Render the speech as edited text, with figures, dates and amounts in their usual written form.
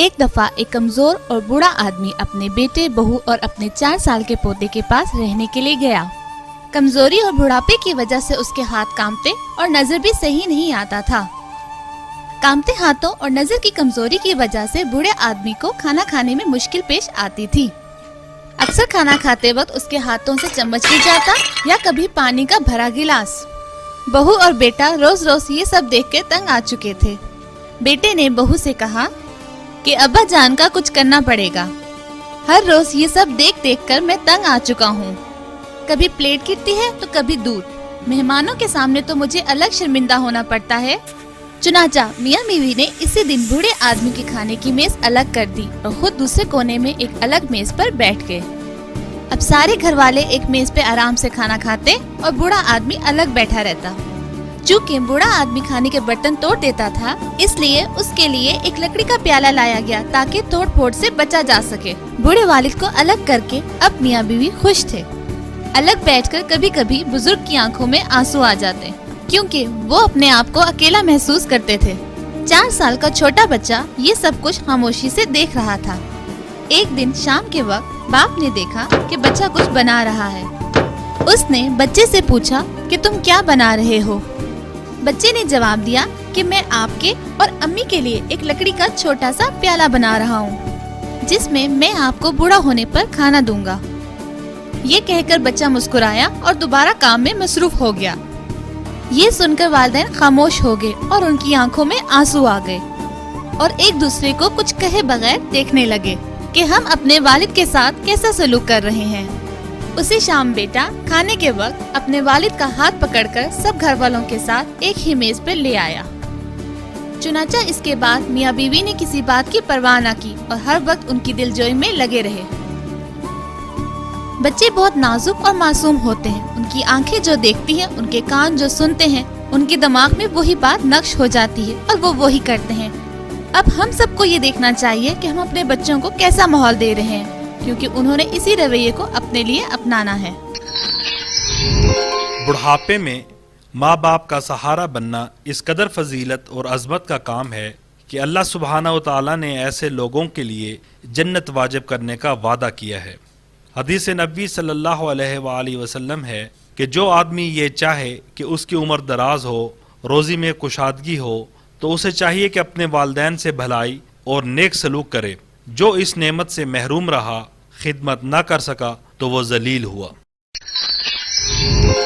ایک دفعہ ایک کمزور اور بوڑھا آدمی اپنے بیٹے، بہو اور اپنے 4 سال کے پوتے کے پاس رہنے کے لیے گیا۔ کمزوری اور بڑھاپے کی وجہ سے اس کے ہاتھ کانپتے اور نظر بھی صحیح نہیں آتا تھا۔ کانپتے ہاتھوں اور نظر کی کمزوری کی وجہ سے بوڑھے آدمی کو کھانا کھانے میں مشکل پیش آتی تھی۔ اکثر کھانا کھاتے وقت اس کے ہاتھوں سے چمچ گر جاتا یا کبھی پانی کا بھرا گلاس۔ بہو اور بیٹا روز روز یہ سب دیکھ کے تنگ آ چکے تھے۔ بیٹے نے بہو سے کہا کہ ابا جان کا کچھ کرنا پڑے گا، ہر روز یہ سب دیکھ دیکھ کر میں تنگ آ چکا ہوں، کبھی پلیٹ گرتی ہے تو کبھی دودھ، مہمانوں کے سامنے تو مجھے الگ شرمندہ ہونا پڑتا ہے۔ چنانچہ میاں بیوی نے اسی دن بوڑھے آدمی کے کھانے کی میز الگ کر دی اور خود دوسرے کونے میں ایک الگ میز پر بیٹھ گئے۔ اب سارے گھر والے ایک میز پہ آرام سے کھانا کھاتے اور بوڑھا آدمی الگ بیٹھا رہتا۔ چونکہ بوڑھا آدمی کھانے کے برتن توڑ دیتا تھا، اس لیے اس کے لیے ایک لکڑی کا پیالہ لایا گیا تاکہ توڑ پھوڑ سے بچا جا سکے۔ بوڑھے والد کو الگ کر کے اب میاں بیوی خوش تھے۔ الگ بیٹھ کر کبھی کبھی بزرگ کی آنکھوں میں آنسو آ جاتے کیونکہ وہ اپنے آپ کو اکیلا محسوس کرتے تھے۔ 4 سال کا چھوٹا بچہ یہ سب کچھ خاموشی سے دیکھ رہا تھا۔ ایک دن شام کے وقت باپ نے دیکھا کہ بچہ کچھ بنا رہا ہے۔ اس نے بچے سے پوچھا کہ تم کیا بنا رہے ہو؟ بچے نے جواب دیا کہ میں آپ کے اور امی کے لیے ایک لکڑی کا چھوٹا سا پیالہ بنا رہا ہوں، جس میں آپ کو بوڑھا ہونے پر کھانا دوں گا۔ یہ کہہ کر بچہ مسکرایا اور دوبارہ کام میں مصروف ہو گیا۔ یہ سن کر والدین خاموش ہو گئے اور ان کی آنکھوں میں آنسو آ گئے اور ایک دوسرے کو کچھ کہے بغیر دیکھنے لگے کہ ہم اپنے والد کے ساتھ کیسا سلوک کر رہے ہیں۔ اسی شام بیٹا کھانے کے وقت اپنے والد کا ہاتھ پکڑ کر سب گھر والوں کے ساتھ ایک ہی میز پر لے آیا۔ چنانچہ اس کے بعد میاں بیوی نے کسی بات کی پرواہ نہ کی اور ہر وقت ان کی دل جوئی میں لگے رہے۔ بچے بہت نازک اور معصوم ہوتے ہیں، ان کی آنکھیں جو دیکھتی ہیں، ان کے کان جو سنتے ہیں، ان کے دماغ میں وہی بات نقش ہو جاتی ہے اور وہ وہی کرتے ہیں۔ اب ہم سب کو یہ دیکھنا چاہیے کہ ہم اپنے بچوں کو کیسا ماحول دے رہے ہیں، کیونکہ انہوں نے اسی رویے کو اپنے لیے اپنانا ہے۔ بڑھاپے میں ماں باپ کا سہارا بننا اس قدر فضیلت اور عظمت کا کام ہے کہ اللہ سبحانہ و تعالیٰ نے ایسے لوگوں کے لیے جنت واجب کرنے کا وعدہ کیا ہے۔ حدیث نبوی صلی اللہ علیہ وآلہ وسلم ہے کہ جو آدمی یہ چاہے کہ اس کی عمر دراز ہو، روزی میں کشادگی ہو، تو اسے چاہیے کہ اپنے والدین سے بھلائی اور نیک سلوک کرے۔ جو اس نعمت سے محروم رہا، خدمت نہ کر سکا، تو وہ ذلیل ہوا۔